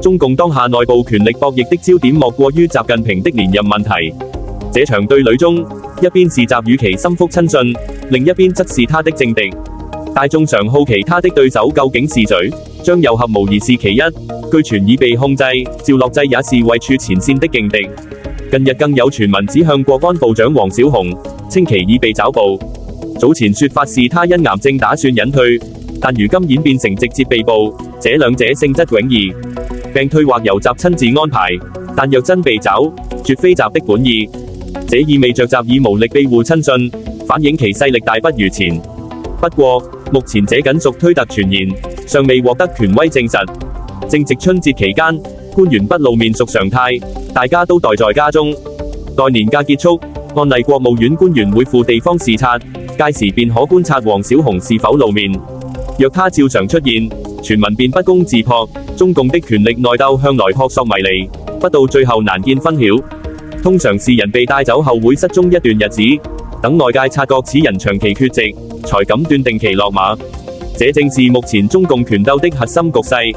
中共當下內部權力博弈的焦點莫過於習近平的連任問題。這場對壘中，一邊是習與其心腹親信，另一邊則是他的政敵。大眾常好奇他的對手究竟是誰，張又俠無疑是其一。據傳已被控制，趙樂際也是位處前線的勁敵。近日更有傳聞指向國安部長王小洪，稱其已被抓捕。早前說法是他因癌症打算隱退，但如今演變成直接被捕，這兩者性質迥異。病退或由習親自安排，但若真被抓，絕非習的本意。這意味着習已無力庇護親信，反映其勢力大不如前。不過，目前這僅屬推特傳言，尚未獲得權威證實。正值春節期間，官員不露面屬常態，大家都待在家中。待年假結束，按例國務院官員會赴地方視察，屆時便可觀察王小洪是否露面。若他照常出現，全民便不攻自破。中共的權力內鬥向來撲朔迷離，不到最後難見分曉。通常是人被帶走後會失蹤一段日子，等外界察覺此人長期缺席，才敢斷定其落馬。這正是目前中共權鬥的核心局勢。